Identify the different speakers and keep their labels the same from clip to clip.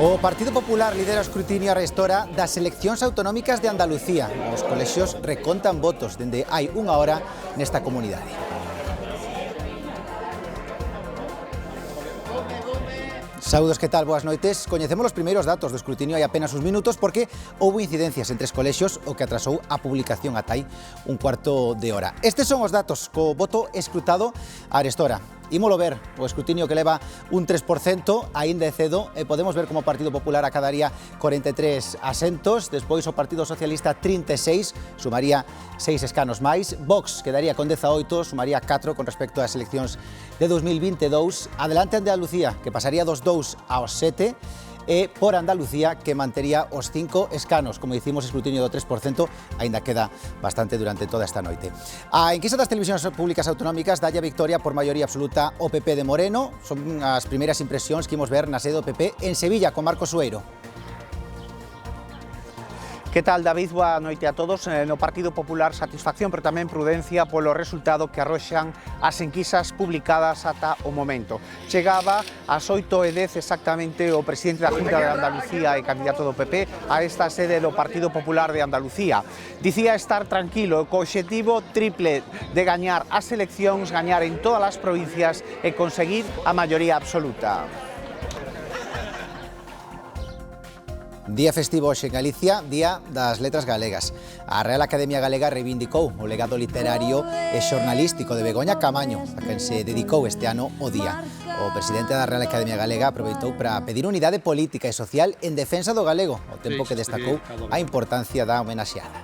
Speaker 1: O Partido Popular lidera o escrutinio arestora das eleccións autonómicas de Andalucía. Os colexios recontan votos dende hai unha hora nesta comunidade. Saúdos, que tal? Boas noites. Coñecemos os primeiros datos do escrutinio hai apenas uns minutos porque houve incidencias en 3 colexios, o que atrasou a publicación ata aí un cuarto de hora. Estes son os datos co voto escrutado a arestora. Ímolo ver, o escrutinio que leva un 3%, aínda é cedo, e podemos ver como o Partido Popular acadaría 43 asentos, despois o Partido Socialista 36, sumaría 6 escanos máis, Vox quedaría con 18, sumaría 4 con respecto ás eleccións de 2022, adelante Andalucía, que pasaría dos 2 aos 7, e por Andalucía, que mantería os 5 escanos. Como dicimos, escrutinio do 3%, aínda queda bastante durante toda esta noite. A enquisa das televisións públicas autonómicas dalle a victoria por maioría absoluta o PP de Moreno. Son as primeiras impresións que imos ver na sede do PP en Sevilla con Marcos Sueiro.
Speaker 2: Que tal, David? Boa noite a todos. No Partido Popular, satisfacción, pero tamén prudencia polo resultado que arroxan as enquisas publicadas ata o momento. Chegaba ás 8:10 exactamente o presidente da Xunta de Andalucía e candidato do PP a esta sede do Partido Popular de Andalucía. Dicía estar tranquilo, co obxectivo triple de gañar as eleccións, gañar en todas as provincias e conseguir a maioría absoluta.
Speaker 1: Día festivo hoxe en Galicia, Día das Letras Galegas. A Real Academia Galega reivindicou o legado literario e xornalístico de Begoña Camaño, a quen se dedicou este ano o día. O presidente da Real Academia Galega aproveitou para pedir unidade política e social en defensa do galego, ao tempo que destacou a importancia da homenaxeada.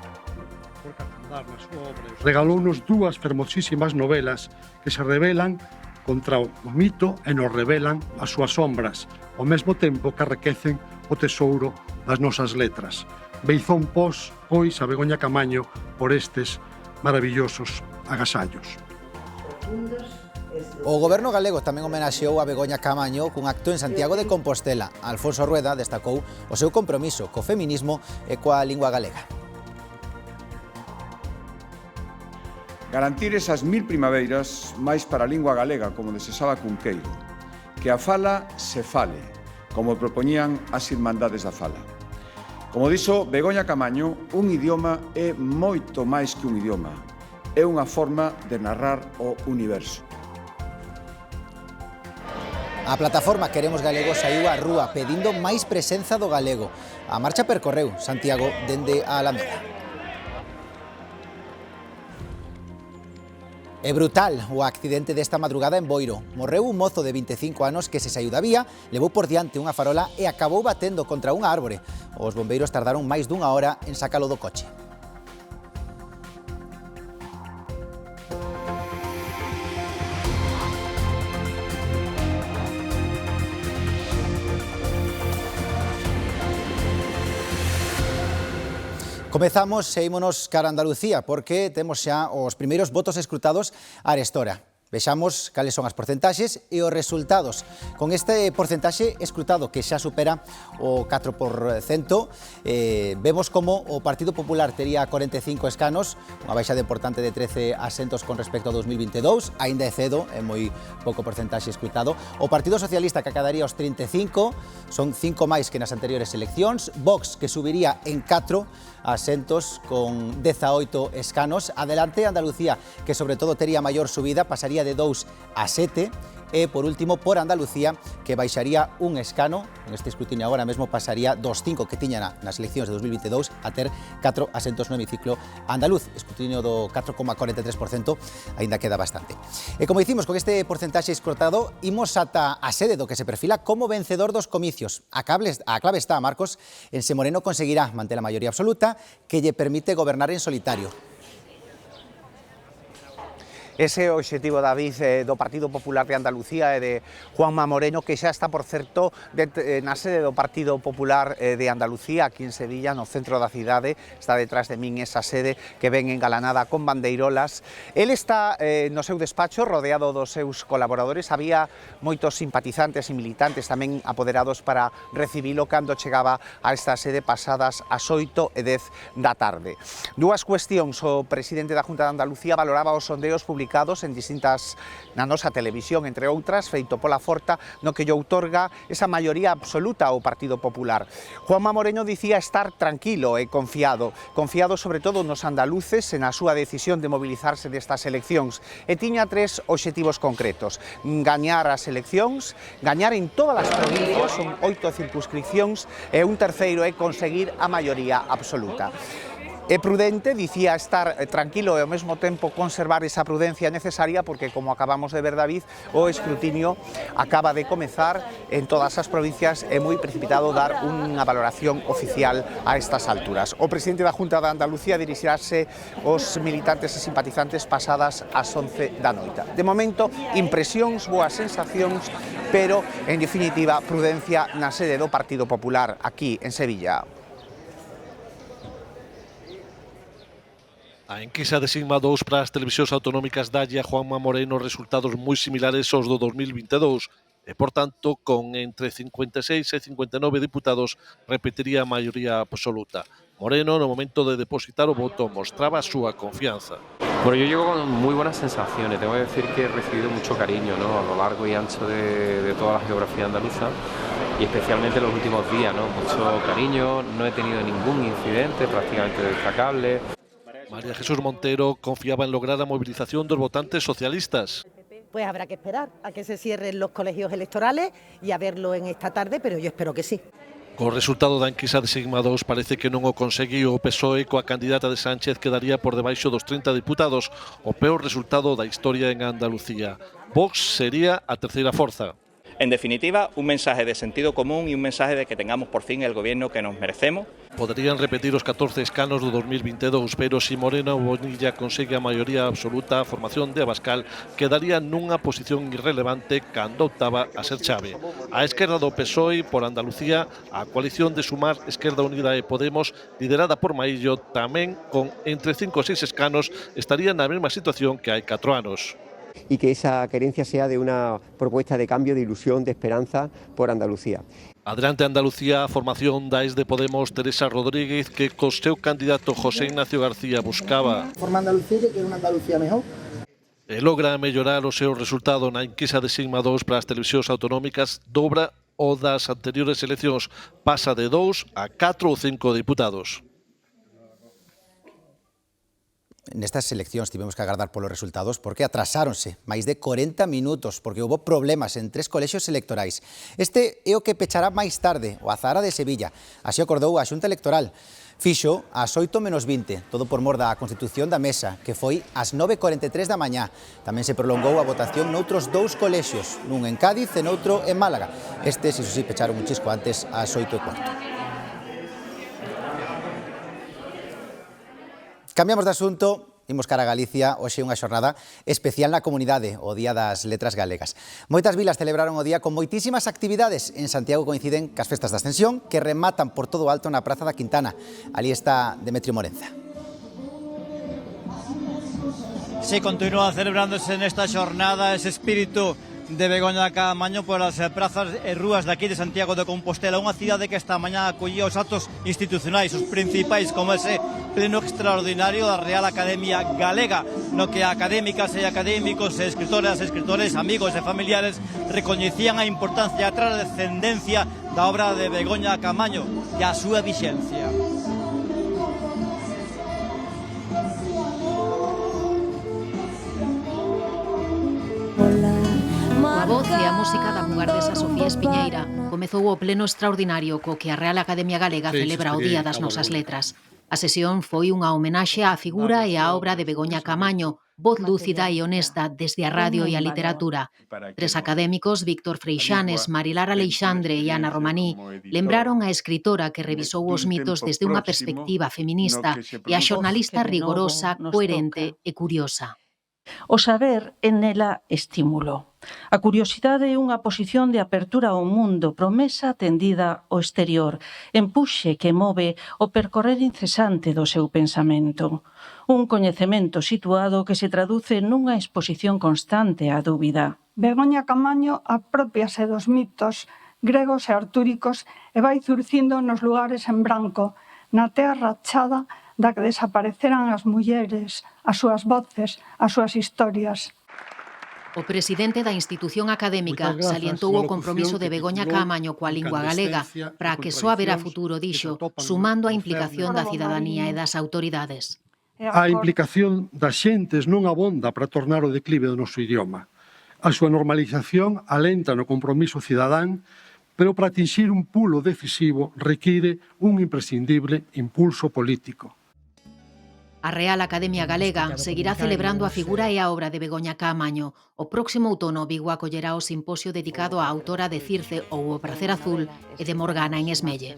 Speaker 3: Regalounos dúas fermosísimas novelas que se rebelan contra o mito e nos revelan as súas sombras, ao mesmo tempo que arrequecen o tesouro das nosas letras. Beizón pois a Begoña Camaño por estes maravillosos agasallos.
Speaker 1: O goberno galego tamén homenaxeou a Begoña Camaño cun acto en Santiago de Compostela. Alfonso Rueda destacou o seu compromiso co feminismo e coa lingua galega.
Speaker 4: Garantir esas 1000 primaveiras máis para a lingua galega, como desexaba Cunqueiro. Que a fala se fale, como propoñían as Irmandades da Fala. Como dixo Begoña Camaño, un idioma é moito máis que un idioma. É unha forma de narrar o universo.
Speaker 1: A plataforma Queremos Galego saiu á rúa pedindo máis presenza do galego. A marcha percorreu Santiago dende a Alameda. É brutal o accidente desta madrugada en Boiro. Morreu un mozo de 25 anos que se saiu da vía, levou por diante unha farola e acabou batendo contra unha árbore. Os bombeiros tardaron máis dunha hora en sacalo do coche. Comezamos e ímonos cara a Andalucía porque temos xa os primeiros votos escrutados a arestora. Vexamos cales son as porcentaxes e os resultados. Con este porcentaxe escrutado que xa supera o 4%, vemos como o Partido Popular tería 45 escanos, unha baixada importante de 13 asentos con respecto a 2022, aínda é cedo, é moi pouco porcentaxe escrutado. O Partido Socialista que acadaría os 35, son 5 máis que nas anteriores eleccións. Vox que subiría en 4 asentos con 18 escanos. Adelante Andalucía, que sobre todo tería maior subida, pasaría de 2 a 7. E, por último, por Andalucía, que baixaría un escano, en este escrutinio agora mesmo pasaría dos 5 que tiña nas eleccións de 2022 a ter 4 asentos no hemiciclo andaluz. Escrutinio do 4,43%, aínda queda bastante. E como dicimos, con este porcentaxe escrutado, imos ata a sede do que se perfila como vencedor dos comicios. A clave está, Marcos, en se Moreno conseguirá manter a maioría absoluta que lle permite gobernar en solitario.
Speaker 2: Ese é o obxectivo, David, do Partido Popular de Andalucía e de Juanma Moreno, que xa está, por certo, na sede do Partido Popular de Andalucía, aquí en Sevilla, no centro da cidade. Está detrás de min esa sede que ven engalanada con bandeirolas. El está no seu despacho, rodeado dos seus colaboradores. Había moitos simpatizantes e militantes tamén apoderados para recibilo cando chegaba a esta sede pasadas as 8:10 da tarde. Dúas cuestións. O presidente da Xunta de Andalucía valoraba os sondeos publicados publicados na nosa televisión, entre outras, feito pola Forta, no que lle outorga esa maioría absoluta ao Partido Popular. Juanma Moreno dicía estar tranquilo e confiado sobre todo nos andaluces e na súa decisión de mobilizarse destas eleccións, e tiña tres obxectivos concretos: gañar as eleccións, gañar en todas as provincias, son 8 circunscripcións, e un terceiro é conseguir a maioría absoluta. É prudente, dicía, estar tranquilo e ao mesmo tempo conservar esa prudencia necesaria porque, como acabamos de ver, David, o escrutinio acaba de comezar en todas as provincias e moi precipitado dar unha valoración oficial a estas alturas. O presidente da Junta de Andalucía dirixirase aos militantes e simpatizantes pasadas as 11 da noite. De momento, impresións, boas sensacións, pero, en definitiva, prudencia na sede do Partido Popular aquí en Sevilla.
Speaker 5: A enquisa de Sigma 2 para as televisións autonómicas dalle a Juanma Moreno resultados moi similares aos do 2022 e, por tanto, con entre 56 e 59 diputados repetiría a maioría absoluta. Moreno, no momento de depositar o voto, mostraba a súa confianza.
Speaker 6: Bueno, yo llego con muy buenas sensaciones. Tengo que decir que he recibido mucho cariño, ¿no?, a lo largo y ancho de toda la geografía andaluza y especialmente en los últimos días, ¿no? Mucho cariño, no he tenido ningún incidente prácticamente destacable.
Speaker 5: María Jesús Montero confiaba en lograr a movilización dos votantes socialistas.
Speaker 7: Pues habrá que esperar a que se cierren los colegios electorales y a verlo en esta tarde, pero yo espero que sí.
Speaker 5: Co resultado da enquisa de Sigma 2 parece que non o conseguiu o PSOE, coa candidata de Sánchez quedaría por debaixo dos 30 diputados, o peor resultado da historia en Andalucía. Vox sería a terceira forza.
Speaker 8: En definitiva, un mensaje de sentido común y un mensaje de que tengamos por fin el gobierno que nos merecemos.
Speaker 5: Poderían repetir os 14 escanos do 2022, pero si Moreno Bonilla consigue a maioría absoluta, a formación de Abascal quedaría nunha posición irrelevante cando optaba a ser chave. A esquerda do PSOE por Andalucía, a coalición de Sumar, Esquerda Unida e Podemos, liderada por Maillo, tamén con entre 5 e 6 escanos, estaría na mesma situación que hai 4 anos.
Speaker 9: Y que esa querencia sea de una propuesta de cambio, de ilusión, de esperanza por Andalucía.
Speaker 5: Adelante Andalucía, a formación da ex de Podemos Teresa Rodríguez, que co seu candidato José Ignacio García buscaba
Speaker 10: forma Andalucía, que quere unha Andalucía mellor.
Speaker 5: E logra mellorar o seu resultado na enquisa de Sigma 2 para as televisións autonómicas, dobra o das anteriores eleccións, pasa de 2 a 4 ou 5 diputados.
Speaker 1: Nestas eleccións tivemos que agardar polos resultados porque atrasáronse máis de 40 minutos porque houve problemas en 3 colexios electorais. Este é o que pechará máis tarde o Azahara de Sevilla. Así acordou a Xunta Electoral. Fixo ás 8:20, todo por mor da constitución da mesa, que foi ás 9:43 da mañá. Tamén se prolongou a votación noutros 2 colexios, nun en Cádiz e noutro en Málaga. Estes, iso sí, pecharon un chisco antes ás 8:15. Cambiamos de asunto, imos cara a Galicia, hoxe unha xornada especial na comunidade, o Día das Letras Galegas. Moitas vilas celebraron o día con moitísimas actividades. En Santiago coinciden cas festas da Ascensión, que rematan por todo o alto na Praza da Quintana. Ali está Demetrio Morenza.
Speaker 11: Se continúa celebrándose nesta xornada ese espírito de Begoña Caamaño polas prazas e rúas de aquí de Santiago de Compostela, unha cidade que esta mañá acollía os actos institucionais, os principais, como ese pleno extraordinario da Real Academia Galega, no que académicas e académicos, escritoras e escritores, amigos e familiares recoñecían a importancia e a trascendencia da obra de Begoña Caamaño e a súa vixencia.
Speaker 12: A voz e a música da mugardesa Sofía Espiñeira comezou o pleno extraordinario co que a Real Academia Galega celebra o Día das Nosas Letras. A sesión foi unha homenaxe á figura e á obra de Begoña Caamaño, voz lúcida e honesta desde a radio e a literatura. 3 académicos, Víctor Freixanes, Marilar Aleixandre e Ana Romaní, lembraron a escritora que revisou os mitos desde unha perspectiva feminista e a xornalista rigorosa, coherente e curiosa.
Speaker 13: O saber é nela estímulo. A curiosidade é unha posición de apertura ao mundo, promesa tendida ao exterior, empuxe que move o percorrer incesante do seu pensamento. Un coñecemento situado que se traduce nunha exposición constante á dúbida.
Speaker 14: Begoña Caamaño apropiase dos mitos gregos e artúricos e vai zurcindo nos lugares en branco, na terra rachada da que desapareceran as mulleres, as súas voces, as súas historias.
Speaker 12: O presidente da institución académica salientou o compromiso de Begoña Caamaño coa lingua galega para que só haberá futuro, dixo, sumando a implicación da cidadanía e das autoridades.
Speaker 3: A implicación das xentes non abonda para tornar o declive do noso idioma. A súa normalización alenta no compromiso cidadán, pero para atinxir un pulo decisivo require un imprescindible impulso político.
Speaker 12: A Real Academia Galega seguirá celebrando a figura e a obra de Begoña Caamaño. O próximo outono Vigo acollerá o simposio dedicado á autora de Circe ou O pracer azul e de Morgana en Esmelle.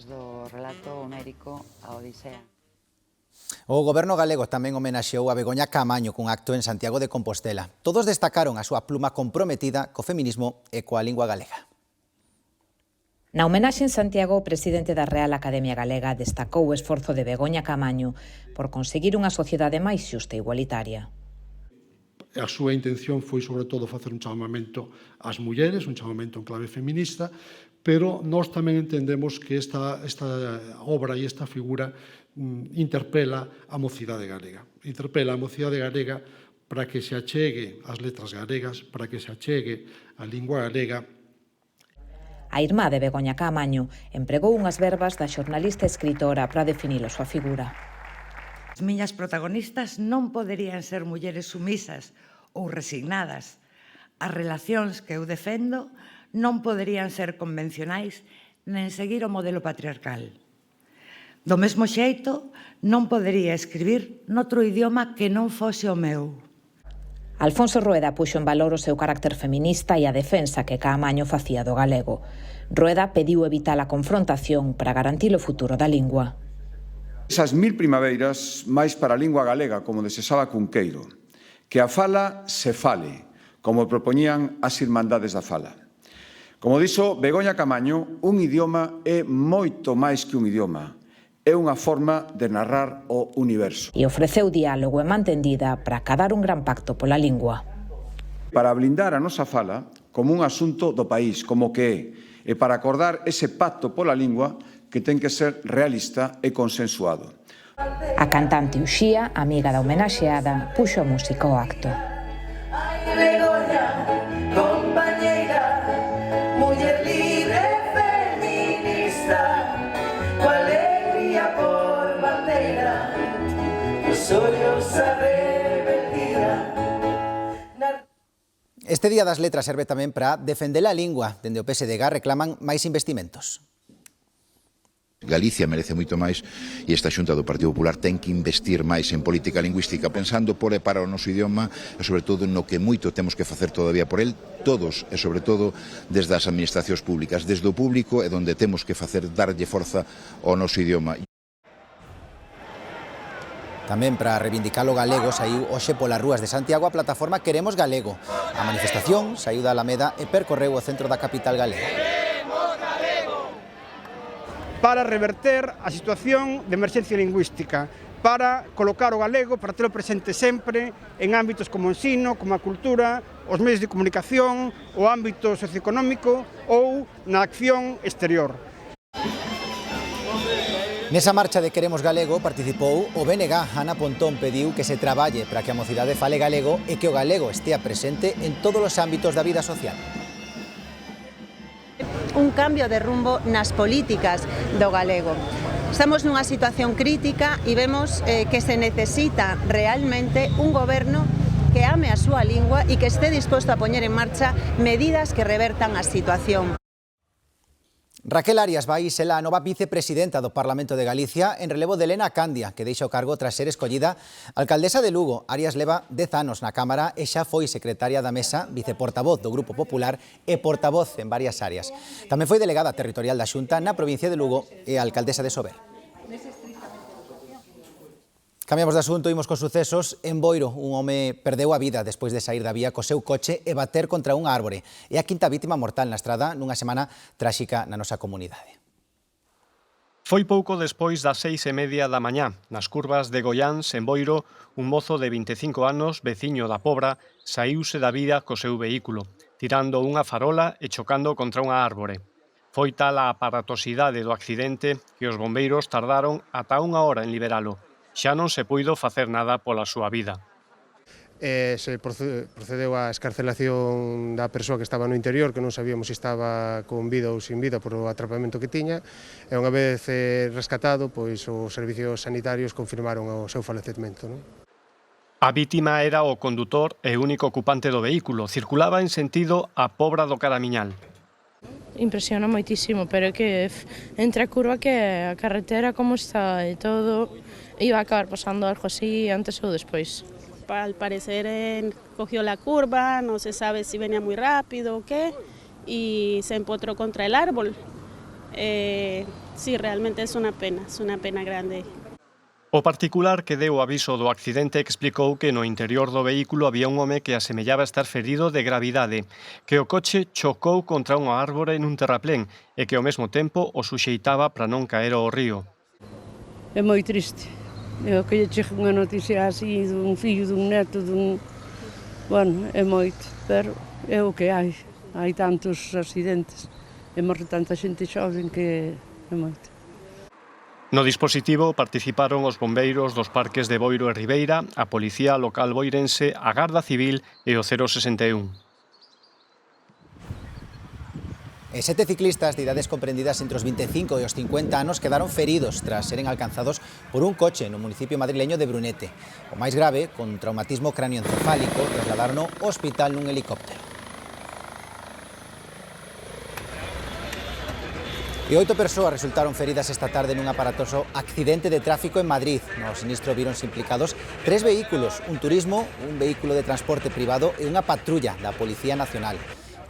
Speaker 1: O Goberno galego tamén homenaxeou a Begoña Caamaño cun acto en Santiago de Compostela. Todos destacaron a súa pluma comprometida co feminismo e coa lingua galega.
Speaker 15: Na homenaxe en Santiago, o presidente da Real Academia Galega destacou o esforzo de Begoña Caamaño por conseguir unha sociedade máis xusta e igualitaria.
Speaker 3: A súa intención foi, sobre todo, facer un chamamento ás mulleres, un chamamento en clave feminista, pero nós tamén entendemos que esta obra e esta figura interpela a mocidade galega. Interpela a mocidade galega para que se achegue as letras galegas, para que se achegue a lingua galega.
Speaker 15: A irmá de Begoña Caamaño empregou unhas verbas da xornalista e escritora para definir a súa figura.
Speaker 16: As miñas protagonistas non poderían ser mulleres sumisas ou resignadas. As relacións que eu defendo non poderían ser convencionais nen seguir o modelo patriarcal. Do mesmo xeito, non podería escribir noutro idioma que non fose o meu.
Speaker 15: Alfonso Rueda puxo en valor o seu carácter feminista e a defensa que Caamaño facía do galego. Rueda pediu evitar a confrontación para garantir o futuro da lingua.
Speaker 4: Esas 1000 primaveiras máis para a lingua galega, como desexaba Cunqueiro, que a fala se fale, como propoñían as Irmandades da Fala. Como dixo Begoña Caamaño, un idioma é moito máis que un idioma. É unha forma de narrar o universo.
Speaker 15: E ofreceu diálogo e mantendida para acadar un gran pacto pola lingua.
Speaker 4: Para blindar a nosa fala como un asunto do país, como que é, e para acordar ese pacto pola lingua que ten que ser realista e consensuado.
Speaker 15: A cantante Uxía, amiga da homenaxeada, puxo a música ao acto.
Speaker 1: Este Día das Letras serve tamén para defender a lingua. Dende o PSDG reclaman máis investimentos.
Speaker 17: Galicia merece moito máis e esta Xunta do Partido Popular ten que investir máis en política lingüística, pensando por e para o noso idioma e sobre todo no que moito temos que facer todavía por el, todos e sobre todo desde as administracións públicas, desde o público e donde temos que facer darlle forza ao noso idioma.
Speaker 1: Tamén para reivindicar o galego saiu hoxe polas rúas de Santiago a plataforma Queremos Galego. A manifestación saiu da Alameda e percorreu o centro da capital galega.
Speaker 18: Para reverter a situación de emerxencia lingüística, para colocar o galego, para telo presente sempre en ámbitos como o ensino, como a cultura, os medios de comunicación, o ámbito socioeconómico ou na acción exterior.
Speaker 1: Nesa marcha de Queremos Galego participou o BNG. Ana Pontón pediu que se traballe para que a mocidade fale galego e que o galego estea presente en todos os ámbitos da vida social.
Speaker 19: Un cambio de rumbo nas políticas do galego. Estamos nunha situación crítica e vemos que se necesita realmente un goberno que ame a súa lingua e que este disposto a poñer en marcha medidas que revertan a situación.
Speaker 1: Raquel Arias vai ser a nova vicepresidenta do Parlamento de Galicia en relevo de Elena Candia, que deixa o cargo tras ser escollida alcaldesa de Lugo. Arias leva 10 anos na Cámara e xa foi secretaria da Mesa, viceportavoz do Grupo Popular e portavoz en varias áreas. Tamén foi delegada territorial da Xunta na provincia de Lugo e alcaldesa de Sober. Cambiamos de asunto, imos con sucesos. En Boiro, un home perdeu a vida despois de sair da vía co seu coche e bater contra unha árbore. É a quinta vítima mortal na estrada nunha semana tráxica na nosa comunidade.
Speaker 20: Foi pouco despois das 6:30 da mañá. Nas curvas de Goiáns, en Boiro, un mozo de 25 anos, veciño da Pobra, saíuse da vida co seu vehículo, tirando unha farola e chocando contra unha árbore. Foi tal a aparatosidade do accidente que os bombeiros tardaron ata unha hora en liberalo. xa non se puido facer nada pola súa vida.
Speaker 21: Se procedeu á escarcelación da persoa que estaba no interior, que non sabíamos se estaba con vida ou sin vida por o atrapamento que tiña, e unha vez rescatado, pois os servicios sanitarios confirmaron o seu falecemento.
Speaker 20: A vítima era o condutor e único ocupante do vehículo. Circulaba en sentido a Pobra do Caramiñal.
Speaker 22: Impresiona moitísimo, pero é que entre a curva que a carretera como está e todo, iba a acabar pasando algo así antes ou despois.
Speaker 23: Al parecer cogió la curva, no se sabe si venía muy rápido o qué, y se empotró contra el árbol. Sí, realmente es una pena grande.
Speaker 20: O particular que deu o aviso do accidente explicou que no interior do vehículo había un home que asemellaba estar ferido de gravidade, que o coche chocou contra unha árbore nun terraplén e que ao mesmo tempo o suxeitaba para non caer ao río.
Speaker 24: É moi triste. Eu que lle chego unha noticia así dun fillo, dun neto, Bueno, é moito, pero é o que hai. Hai tantos accidentes e morre tanta xente xoven que é moito.
Speaker 20: No dispositivo participaron os bombeiros dos parques de Boiro e Ribeira, a Policía Local boirense, a Garda Civil e o 061.
Speaker 1: E 7 ciclistas de idades comprendidas entre os 25 e os 50 anos quedaron feridos tras seren alcanzados por un coche no municipio madrileño de Brunete. O máis grave, con traumatismo cranioencefálico, trasladaron ao hospital nun helicóptero. E 8 persoas resultaron feridas esta tarde nun aparatoso accidente de tráfico en Madrid. No sinistro víronse implicados 3 vehículos, un turismo, un vehículo de transporte privado e unha patrulla da Policía Nacional.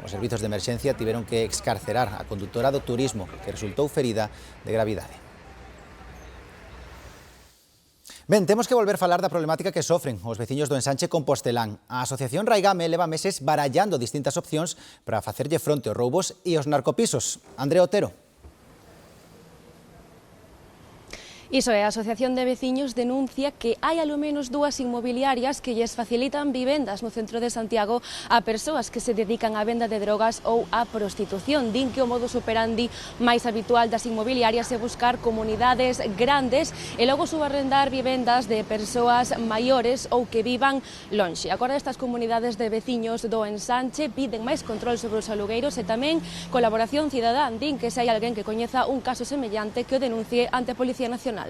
Speaker 1: Os servizos de emerxencia tiveron que excarcerar a condutora do turismo, que resultou ferida de gravidade. Ben, temos que volver a falar da problemática que sofren os veciños do ensanche Compostelán. A Asociación Raigame leva meses barallando distintas opcións para facerlle fronte aos roubos e aos narcopisos. Andrea Otero.
Speaker 25: Iso é, a Asociación de Veciños denuncia que hai alo menos 2 inmobiliarias que lles facilitan vivendas no centro de Santiago a persoas que se dedican á venda de drogas ou á prostitución. Din que o modus operandi máis habitual das inmobiliarias é buscar comunidades grandes e logo subarrendar vivendas de persoas maiores ou que vivan lonxe. Agora estas comunidades de veciños do ensanche piden máis control sobre os alugueiros e tamén colaboración cidadán. Din que se hai alguén que coñeza un caso semellante que o denuncie ante a Policía Nacional.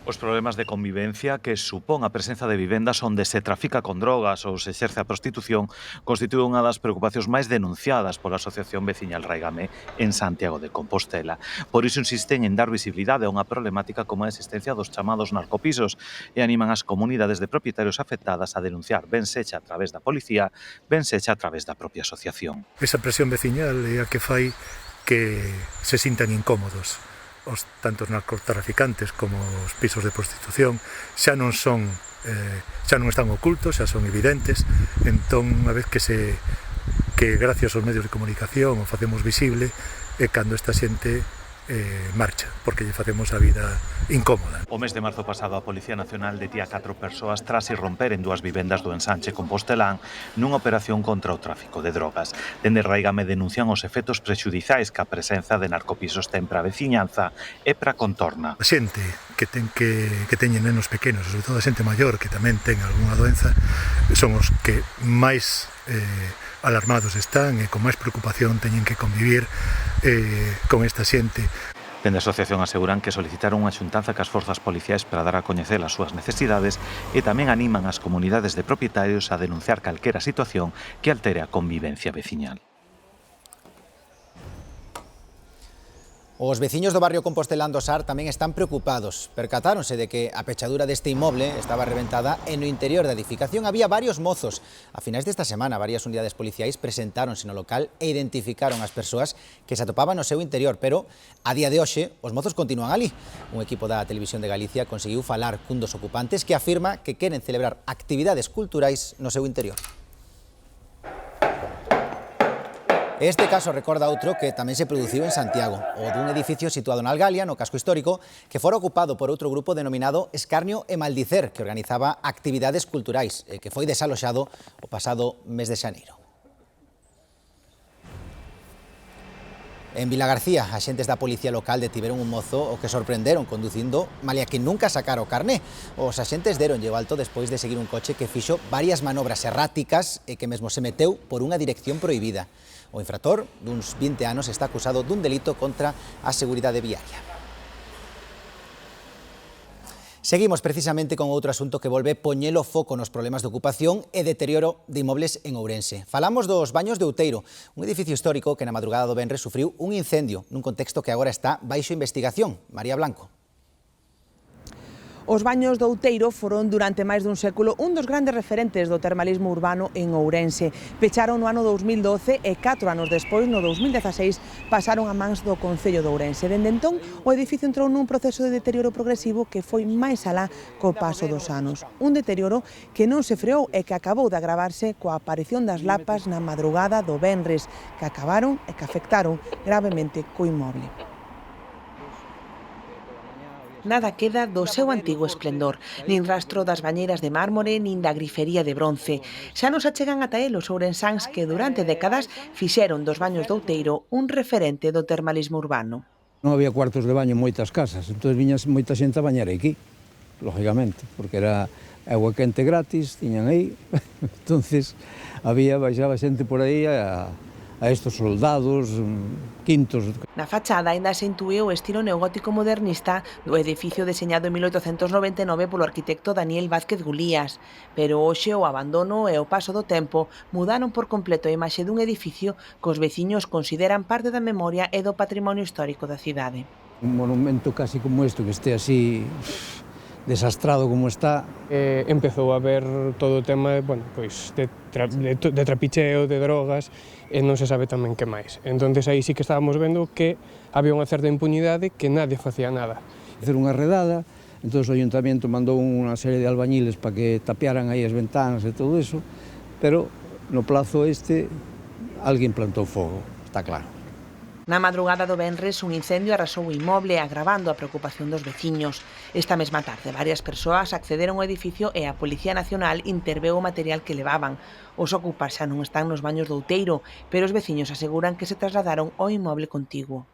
Speaker 26: Os problemas de convivencia que supón a presenza de vivendas onde se trafica con drogas ou se exerce a prostitución constitúe unha das preocupacións máis denunciadas pola Asociación Veciñal Raigame en Santiago de Compostela. Por iso insisten en dar visibilidade a unha problemática como a existencia dos chamados narcopisos e animan as comunidades de propietarios afectadas a denunciar ben sexa a través da policía, ben sexa a través da propia asociación.
Speaker 27: Esa presión veciñal é a que fai que se sintan incómodos. Tanto os narcotraficantes como os pisos de prostitución xa non están ocultos, xa son evidentes. Entón, unha vez que gracias aos medios de comunicación o facemos visible, é cando esta xente marcha, porque lle facemos a vida incómoda.
Speaker 26: O mes de marzo pasado a Policía Nacional detía 4 persoas tras irromper en 2 vivendas do ensanche Compostelán nunha operación contra o tráfico de drogas. Dende Raigame denuncian os efectos prexudiciais que a presenza de narcopisos ten para a veciñanza e para a contorna.
Speaker 27: A xente que teñen nenos pequenos, sobre todo a xente maior que tamén ten algunha doenza, son os que máis alarmados están e con máis preocupación teñen que convivir con esta xente.
Speaker 26: Dende a asociación aseguran que solicitaron unha xuntanza cas forzas policiais para dar a coñecer as súas necesidades e tamén animan as comunidades de propietarios a denunciar calquera situación que altere a convivencia veciñal.
Speaker 1: Os veciños do barrio Compostelán do Sar tamén están preocupados. Percatáronse de que a pechadura deste inmoble estaba reventada e no interior da edificación había varios mozos. A finais desta semana, varias unidades policiais presentáronse no local e identificaron as persoas que se atopaban no seu interior, pero a día de hoxe os mozos continúan ali. Un equipo da Televisión de Galicia conseguiu falar cun dos ocupantes que afirma que queren celebrar actividades culturais no seu interior. Este caso recorda outro que tamén se produciu en Santiago, o dun edificio situado na Algalia, no casco histórico, que fora ocupado por outro grupo denominado Escarnio e Maldicer, que organizaba actividades culturais e que foi desaloxado o pasado mes de xaneiro. En Vilagarcía, axentes da policía local detiveron un mozo o que sorprenderon conducindo malia que nunca sacara o carné. Os axentes deronlle o alto despois de seguir un coche que fixo varias manobras erráticas e que mesmo se meteu por unha dirección prohibida. O infrator, duns 20 anos, está acusado dun delito contra a seguridade viaria. Seguimos precisamente con outro asunto que volve poñelo foco nos problemas de ocupación e deterioro de inmobles en Ourense. Falamos dos Baños de Outeiro, un edificio histórico que na madrugada do venres sufriu un incendio nun contexto que agora está baixo investigación. María Blanco.
Speaker 2: Os Baños do Outeiro foron durante máis dun século un dos grandes referentes do termalismo urbano en Ourense. Pecharon no ano 2012 e 4 anos despois, no 2016, pasaron a mans do Concello de Ourense. Dende entón, o edificio entrou nun proceso de deterioro progresivo que foi máis alá co paso dos anos. Un deterioro que non se freou e que acabou de agravarse coa aparición das lapas na madrugada do venres, que acabaron e que afectaron gravemente co inmoble. Nada queda do seu antigo esplendor, nin rastro das bañeiras de mármore, nin da grifería de bronce. Xa nos achegan ata el os ourensáns que durante décadas fixeron dos Baños do Outeiro un referente do termalismo urbano.
Speaker 5: Non había cuartos de baño en moitas casas, entón viña moita xente a bañar aquí, lógicamente, porque era agua quente gratis, tiñan aí, entonces baixaba xente por aí a estos soldados, quintos.
Speaker 2: Na fachada ainda se intúe o estilo neogótico modernista do edificio deseñado en 1899 polo arquitecto Daniel Vázquez Gulías, pero hoxe o abandono e o paso do tempo mudaron por completo a imaxe dun edificio que os veciños consideran parte da memoria e do patrimonio histórico da cidade.
Speaker 5: Un monumento casi como este, que este así desastrado como está.
Speaker 6: Empezou a haber todo o tema de trapicheo, de drogas, e non se sabe tamén que máis. Entón, aí sí que estábamos vendo que había unha certa impunidade, que nadie facía nada.
Speaker 5: Hacer unha redada, entón o Ayuntamiento mandou unha serie de albañiles para que tapiaran aí as ventanas e todo eso, pero no plazo alguén plantou fogo, está claro.
Speaker 2: Na madrugada do venres, un incendio arrasou o inmoble, agravando a preocupación dos veciños. Esta mesma tarde, varias persoas accederon ao edificio e a Policía Nacional interveu o material que levaban. Os ocupas xa non están nos Baños do Outeiro, pero os veciños aseguran que se trasladaron ao inmoble contiguo.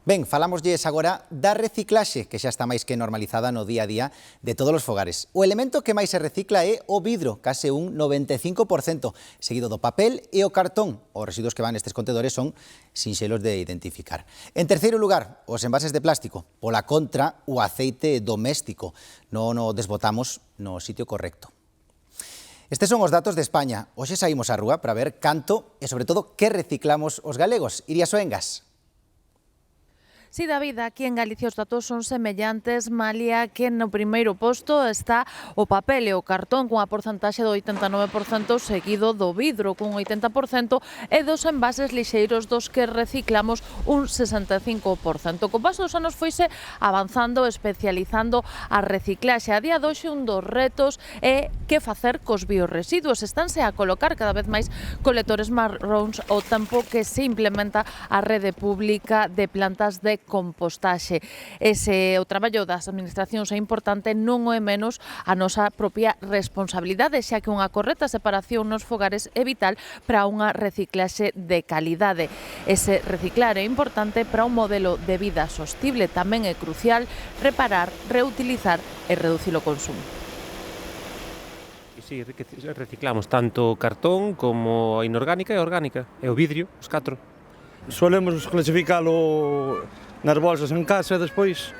Speaker 1: Ben, falámoslles agora da reciclaxe, que xa está máis que normalizada no día a día de todos os fogares. O elemento que máis se recicla é o vidro, case un 95%, seguido do papel e o cartón. Os residuos que van nestes contedores son sinxelos de identificar. En terceiro lugar, os envases de plástico. Pola contra, o aceite doméstico. Non o desbotamos no sitio correcto. Estes son os datos de España. Hoxe saímos á rúa para ver canto e, sobre todo, que reciclamos os galegos. Iria Soengas.
Speaker 7: Si, David, aquí en Galicia os datos son semellantes, malia que no primeiro posto está o papel e o cartón cunha porcentaxe do 89%, seguido do vidro cun 80% e dos envases lixeiros dos que reciclamos un 65%. Co paso dos anos foise avanzando, especializando a reciclaxe. A día de hoxe un dos retos é que facer cos biorresiduos. Estánse a colocar cada vez máis colectores marróns ao tempo que se implementa a rede pública de plantas de compostaxe. O traballo das administracións é importante, non o é menos a nosa propia responsabilidade, xa que unha correcta separación nos fogares é vital para unha reciclaxe de calidade. Ese reciclar é importante para un modelo de vida sostible. Tamén é crucial reparar, reutilizar e reducir o consumo.
Speaker 8: Sí, reciclamos tanto cartón como a inorgánica e a orgánica, e o vidrio, os 4.
Speaker 9: Solemos clasificalo nas bolsas en casa e despois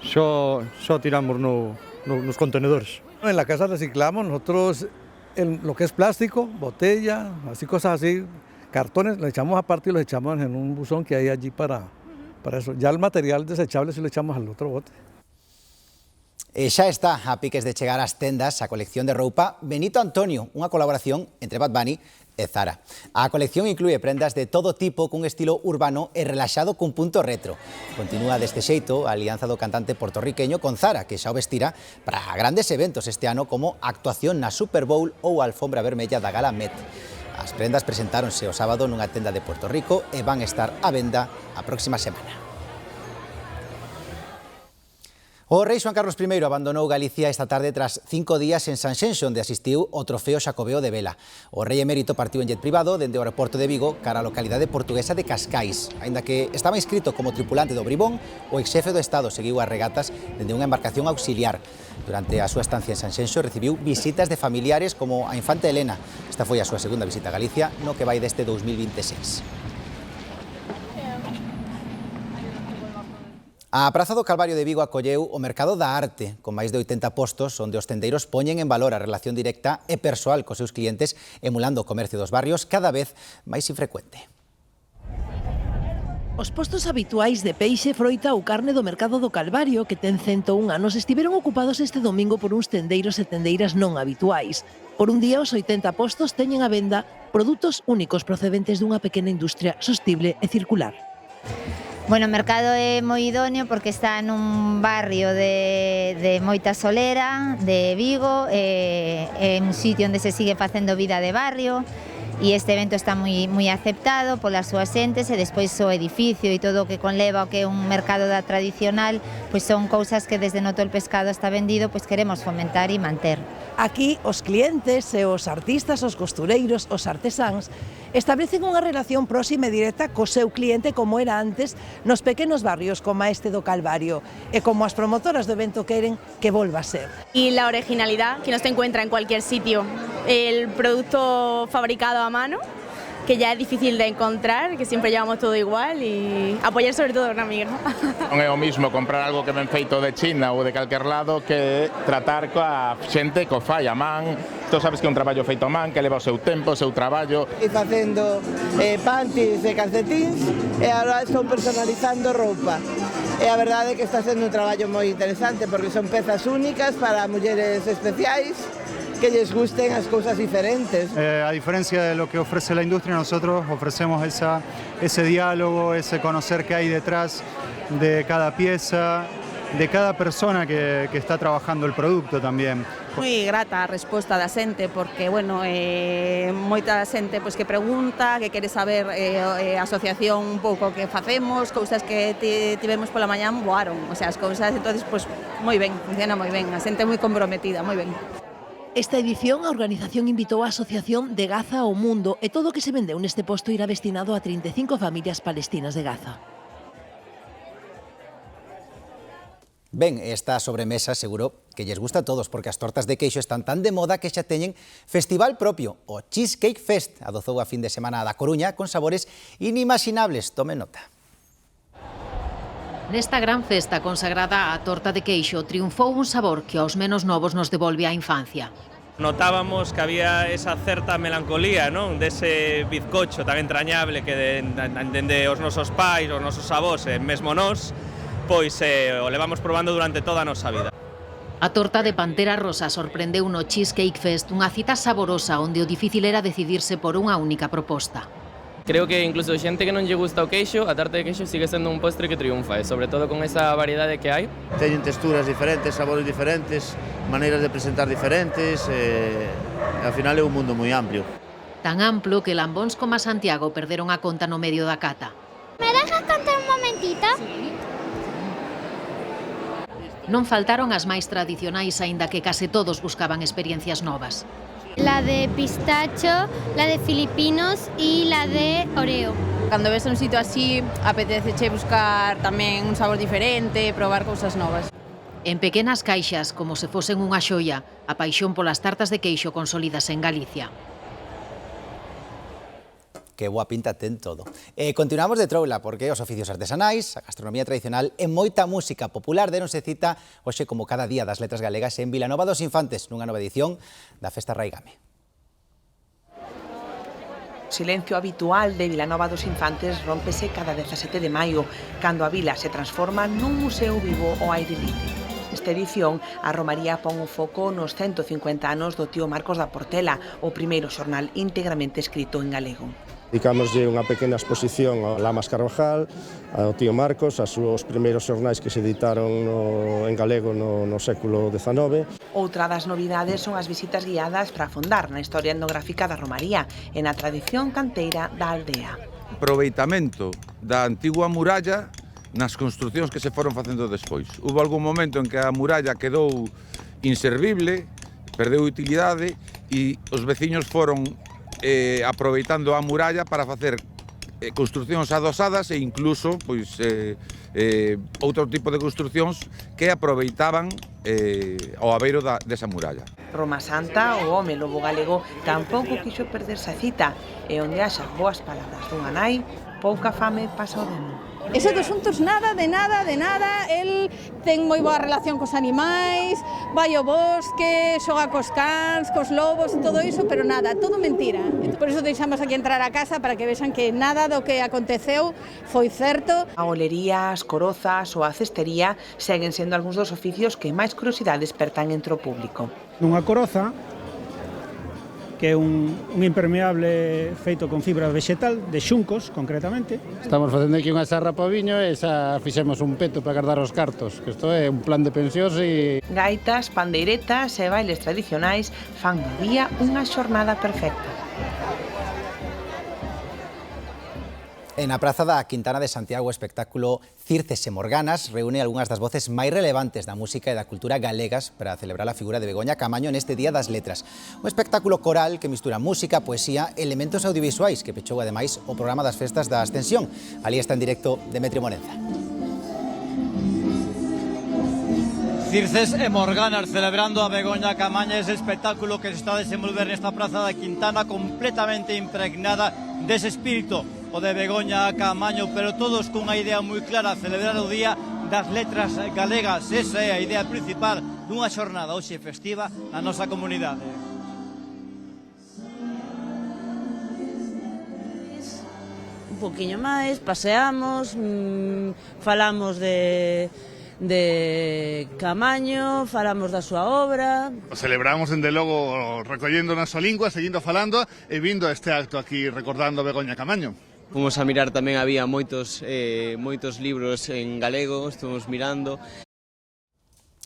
Speaker 9: só tiramos nos contenedores. En la casa reciclamos nosotros lo que es plástico, botella, así cosas así, cartones, lo echamos aparte y los echamos en un buzón que hay allí para eso. Ya el material desechable se lo echamos al otro bote.
Speaker 1: Xa está a piques de chegar ás tendas a colección de roupa Benito Antonio, unha colaboración entre Bad Bunny e Zara. A colección inclúe prendas de todo tipo cun estilo urbano e relaxado cun punto retro. Continúa deste xeito a alianza do cantante portorriqueño con Zara, que xa o vestira para grandes eventos este ano como actuación na Super Bowl ou a alfombra vermella da Gala Met. As prendas presentáronse o sábado nunha tenda de Puerto Rico e van estar á venda a próxima semana. O rei Xoán Carlos I abandonou Galicia esta tarde tras 5 días en Sanxenxo, onde asistiu ao trofeo Xacobeo de vela. O rei emérito partiu en jet privado dende o aeroporto de Vigo cara a localidade portuguesa de Cascais. Aínda que estaba inscrito como tripulante do Bribón, o exxefe do Estado seguiu as regatas dende unha embarcación auxiliar. Durante a súa estancia en Sanxenxo recibiu visitas de familiares como a infanta Elena. Esta foi a súa segunda visita a Galicia no que vai deste 2026. A Praza do Calvario de Vigo acolleu o Mercado da Arte, con máis de 80 postos onde os tendeiros poñen en valor a relación directa e persoal cos seus clientes, emulando o comercio dos barrios cada vez máis infrecuente.
Speaker 3: Os postos habituais de peixe, froita ou carne do Mercado do Calvario, que ten 101 anos, estiveron ocupados este domingo por uns tendeiros e tendeiras non habituais. Por un día, os 80 postos teñen a venda produtos únicos procedentes dunha pequena industria sostible e circular.
Speaker 10: Bueno, o mercado é moi idóneo porque está nun barrio de moita solera, de Vigo, é un sitio onde se sigue facendo vida de barrio e este evento está moi aceptado polas súas xentes e despois o edificio e todo o que conleva o que é un mercado tradicional, pois son cousas que desde Noto el Pescado está vendido, pois queremos fomentar e manter.
Speaker 3: Aquí os clientes e os artistas, os costureiros, os artesáns establecen unha relación próxima e directa co seu cliente como era antes nos pequenos barrios como este do Calvario e como as promotoras do evento queren que volva a ser.
Speaker 11: Y la originalidad que no se encuentra en cualquier sitio, el producto fabricado a mano, que ya é difícil de encontrar, que sempre llevamos todo igual e apoyar sobre todo a un amigo.
Speaker 12: Non é o mismo comprar algo que ven feito de China ou de calquer lado que tratar coa xente que o fai a man. Tú sabes que é un traballo feito a man, que leva o seu tempo, o seu traballo.
Speaker 13: E facendo panties e calcetins e agora estão personalizando roupa. E a verdade é que está sendo un traballo moi interesante porque son pezas únicas para mulleres especiais que les gusten as cousas diferentes.
Speaker 14: A diferencia de lo que ofrece la industria, nosotros ofrecemos ese diálogo, ese conocer qué hay detrás de cada pieza, de cada persona que está trabajando el producto también.
Speaker 16: Moi grata a resposta da xente porque, bueno, moita xente pois, que pregunta, que quere saber a asociación un pouco que facemos, cousas que tivemos pola mañá voaron, o sea, as cousas, entonces, pois, moi ben, funciona moi ben, a xente moi comprometida, moi ben.
Speaker 3: Esta edición, a organización invitou a Asociación de Gaza ao Mundo e todo o que se vendeu neste posto irá destinado a 35 familias palestinas de Gaza.
Speaker 1: Ben, esta sobremesa seguro que lles gusta a todos porque as tortas de queixo están tan de moda que xa teñen festival propio, o Cheesecake Fest, adozou a fin de semana da Coruña con sabores inimaginables, tome nota.
Speaker 15: Nesta gran festa consagrada á torta de queixo triunfou un sabor que aos menos novos nos devolve á infancia.
Speaker 28: Notábamos que había esa certa melancolía, non? Dese bizcocho tan entrañable que dende os nosos pais, os nosos avós e mesmo nós, pois o levamos probando durante toda a nosa vida.
Speaker 15: A torta de Pantera Rosa sorprendeu no Cheesecake Fest, unha cita saborosa onde o difícil era decidirse por unha única proposta.
Speaker 29: Creo que incluso xente que non lle gusta o queixo, a tarta de queixo sigue sendo un postre que triunfa, e sobre todo con esa variedade que hai.
Speaker 30: Teñen texturas diferentes, sabores diferentes, maneiras de presentar diferentes, ao final é un mundo moi amplio.
Speaker 15: Tan amplo que lambóns como a Santiago perderon a conta no medio da cata.
Speaker 31: Me dejas contar un momentito? Sí.
Speaker 15: Non faltaron as máis tradicionais, aínda que case todos buscaban experiencias novas.
Speaker 31: La de pistacho, la de filipinos y la de oreo.
Speaker 16: Cando ves un sitio así, apetece buscar tamén un sabor diferente, probar cousas novas.
Speaker 15: En pequenas caixas, como se fosen unha xoia, a paixón polas tartas de queixo consolidas en Galicia.
Speaker 1: Que boa pinta ten todo. Continuamos de troula, porque os oficios artesanais, a gastronomía tradicional e moita música popular deronse cita hoxe como cada día das letras galegas en Vilanova dos Infantes, nunha nova edición da Festa Raigame.
Speaker 2: O silencio habitual de Vilanova dos Infantes rómpese cada 17 de maio, cando a vila se transforma nun museo vivo ao aire libre. Nesta edición, a Romaría pon o foco nos 150 anos do tío Marcos da Portela, o primeiro xornal íntegramente escrito en galego.
Speaker 32: Dedicámoslle unha pequena exposición ao Lamas Carvajal, ao tío Marcos, aos seus primeiros xornais que se editaron en galego no século XIX.
Speaker 2: Outra das novidades son as visitas guiadas para afondar na historia etnográfica da Romaría e na tradición canteira da aldea.
Speaker 33: Aproveitamento da antigua muralla
Speaker 4: nas construcións que se foron facendo despois. Hubo algún momento en que a muralla quedou inservible, perdeu utilidade e os veciños foron aproveitando a muralla para facer construcións adosadas e incluso outro tipo de construcións que aproveitaban ao abeiro desa muralla.
Speaker 2: Roma Santa, o home lobo galego, tampouco quixo perderse a cita, e onde haxa boas palabras dunha nai, pouca fame pasa o demo.
Speaker 17: Eses dos xuntos nada, de nada, el ten moi boa relación cos animais, vai ao bosque, xoga cos cans, cos lobos e todo iso, pero nada, todo mentira. Por iso deixamos aquí entrar a casa para que vexan que nada do que aconteceu foi certo. A olería, as corozas ou a cestería seguen sendo algúns dos oficios que máis curiosidade despertan entre o público.
Speaker 18: Nunha coroza, que é un impermeable feito con fibra vegetal, de xuncos, concretamente.
Speaker 19: Estamos facendo aquí unha sarra para o viño e xa fixemos un peto para guardar os cartos, que isto é un plan de pensións e...
Speaker 2: Gaitas, pandeiretas e bailes tradicionais fan do día unha xornada perfecta.
Speaker 1: En a praza da Quintana de Santiago, o espectáculo Circes e Morganas reúne algunhas das voces máis relevantes da música e da cultura galegas para celebrar a figura de Begoña Camaño neste Día das Letras. Un espectáculo coral que mistura música, poesía, elementos audiovisuais que pechou ademais o programa das festas da Ascensión. Ali está en directo Demetrio Morenza.
Speaker 20: Circes e Morganas celebrando a Begoña Camaño, ese espectáculo que se está a desenvolver nesta praza da Quintana completamente impregnada dese espírito, o de Begoña Camaño, pero todos cunha idea moi clara, celebrar o Día das Letras Galegas. Esa é a idea principal dunha xornada hoxe festiva na nosa comunidade.
Speaker 21: Un poquinho máis, paseamos, falamos de Camaño, falamos da súa obra.
Speaker 22: Celebramos, dende logo, recollendo na súa lingua, seguindo falando e vindo a este acto aquí recordando a Begoña Camaño.
Speaker 23: Fomos a mirar tamén, había moitos libros en galego, estuvimos mirando.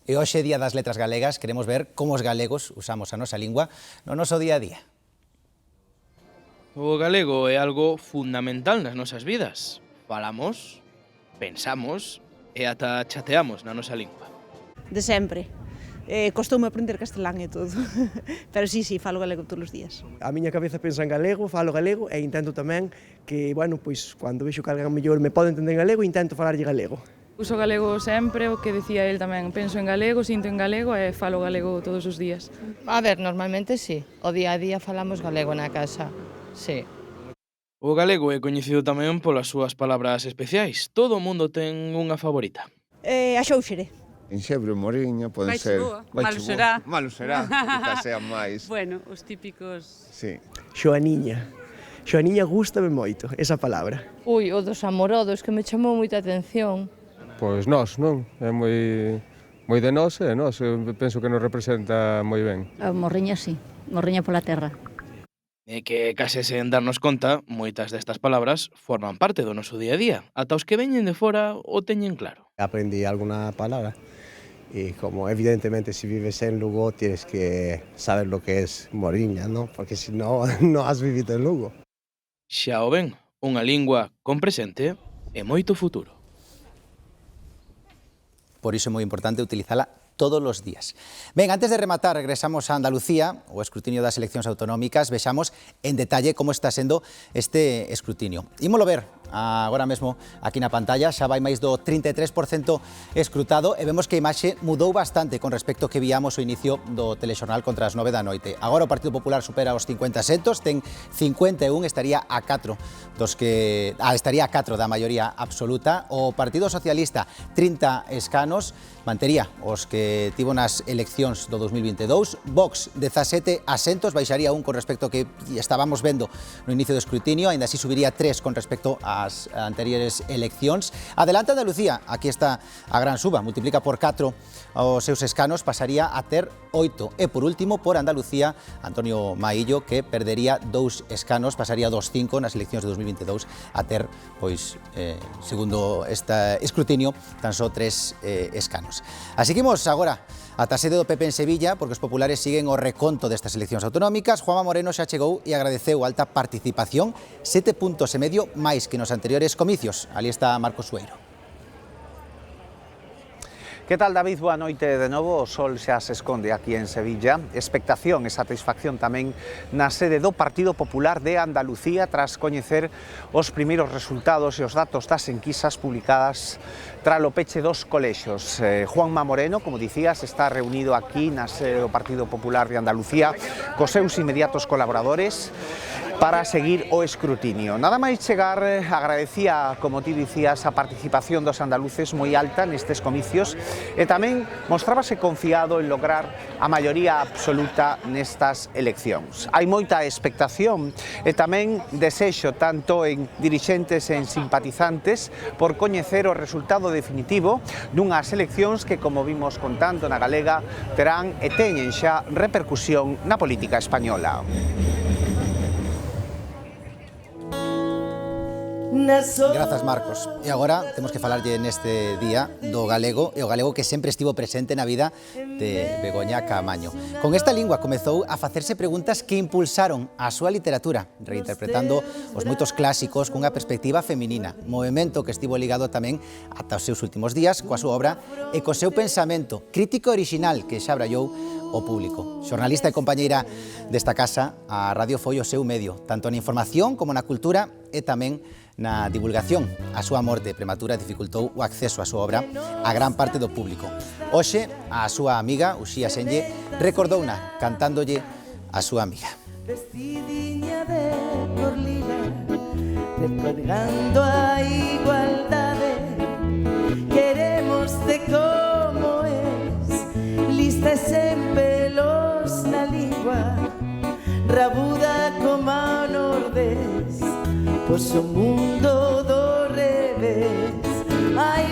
Speaker 1: E hoxe, Día das Letras Galegas, queremos ver como os galegos usamos a nosa lingua no noso día a día.
Speaker 24: O galego é algo fundamental nas nosas vidas. Falamos, pensamos e ata chateamos na nosa lingua.
Speaker 16: De sempre. Costoume aprender castelán e todo, pero sí, falo galego todos os días.
Speaker 25: A miña cabeza pensa en galego, falo galego e intento tamén que, bueno, pois, cando vexo que alguén mellor me pode entender en galego, intento falarlle galego.
Speaker 26: Uso galego sempre, o que decía el tamén, penso en galego, sinto en galego e falo galego todos os días.
Speaker 27: A ver, normalmente sí, o día a día falamos galego na casa, sí.
Speaker 24: O galego é coñecido tamén polas súas palabras especiais. Todo o mundo ten unha favorita.
Speaker 16: A xóuxere.
Speaker 33: Enxebre, moriña, pode ser...
Speaker 27: Malo será.
Speaker 33: Malo será, quizás sea máis.
Speaker 27: Bueno, os típicos...
Speaker 33: Sí.
Speaker 25: Xoaniña. Xoaniña gústame moito, esa palabra.
Speaker 27: Ui, o dos amorodos, que me chamou moita atención.
Speaker 34: Pois nós, non? É moi de nós, e nós penso que nos representa moi ben.
Speaker 27: A morriña sí, morriña pola terra.
Speaker 24: E que, case sen darnos conta, moitas destas palabras forman parte do noso día a día. Ata os que veñen de fora o teñen claro.
Speaker 32: Aprendí alguna palabra y como evidentemente si vives en Lugo tienes que saber lo que es moriña, ¿no? Porque si no, no has vivido en Lugo.
Speaker 24: Xa o ven, unha lingua con presente e moito futuro.
Speaker 1: Por iso é moi importante utilizala todos os días. Ben, antes de rematar, regresamos a Andalucía, o escrutinio das eleccións autonómicas, vexamos en detalle como está sendo este escrutinio. Ímolo ver agora mesmo aquí na pantalla, xa vai máis do 33% escrutado e vemos que a imaxe mudou bastante con respecto ao que víamos ao inicio do telexornal contra as 9 da noite. Agora o Partido Popular supera os 50 asentos, ten 51, estaría a 4 da maioría absoluta. O Partido Socialista 30 escanos, mantería os que tivo nas eleccións do 2022. Vox 17 asentos, baixaría un con respecto ao que estábamos vendo no inicio do escrutinio, aínda así subiría 3 con respecto ás anteriores eleccións. Adelante Andalucía, aquí está a gran suba, multiplica por 4 os seus escanos, pasaría a ter 8. E por último, por Andalucía, Antonio Maillo, que perdería 2 escanos, pasaría dos 5 nas eleccións de 2022 a ter, pois, segundo este escrutinio, tan só 3 escanos. Así que imos agora ata a sede do PP en Sevilla, porque os populares siguen o reconto destas eleccións autonómicas. Juanma Moreno xa chegou e agradeceu a alta participación, 7,5 puntos máis que nos anteriores comicios. Ali está Marcos Sueiro.
Speaker 3: Que tal, David? Boa noite de novo. O sol xa se esconde aquí en Sevilla. Expectación e satisfacción tamén na sede do Partido Popular de Andalucía tras coñecer os primeiros resultados e os datos das enquisas publicadas tras o peche dos colexios. Juanma Moreno, como dicías, está reunido aquí na sede do Partido Popular de Andalucía cos seus inmediatos colaboradores para seguir o escrutinio. Nada máis chegar, agradecía, como ti dicías, a participación dos andaluces moi alta nestes comicios e tamén mostrábase confiado en lograr a maioría absoluta nestas eleccións. Hai moita expectación e tamén desexo tanto en dirixentes e en simpatizantes por coñecer o resultado definitivo dunhas eleccións que, como vimos contando na galega, terán e teñen xa repercusión na política española.
Speaker 1: Grazas, Marcos. E agora temos que falarlle neste día do galego, e o galego que sempre estivo presente na vida de Begoña Caamaño. Con esta lingua comezou a facerse preguntas que impulsaron a súa literatura, reinterpretando os moitos clásicos cunha perspectiva feminina, movemento que estivo ligado tamén ata os seus últimos días coa súa obra e co seu pensamento crítico e orixinal que xa abrallou o público. Xornalista e compañeira desta casa, a radio foi o seu medio, tanto na información como na cultura e tamén na divulgación. A súa morte prematura dificultou o acceso á súa obra a gran parte do público. Hoxe, a súa amiga, Uxía Senlle, recordouna cantándolle a súa amiga.
Speaker 5: Vestidiña de por lila, recordando a igualdade, queremos de como es, lista sen pelos na lingua, rabuda como a nordés, pois o mundo do revés. Ai,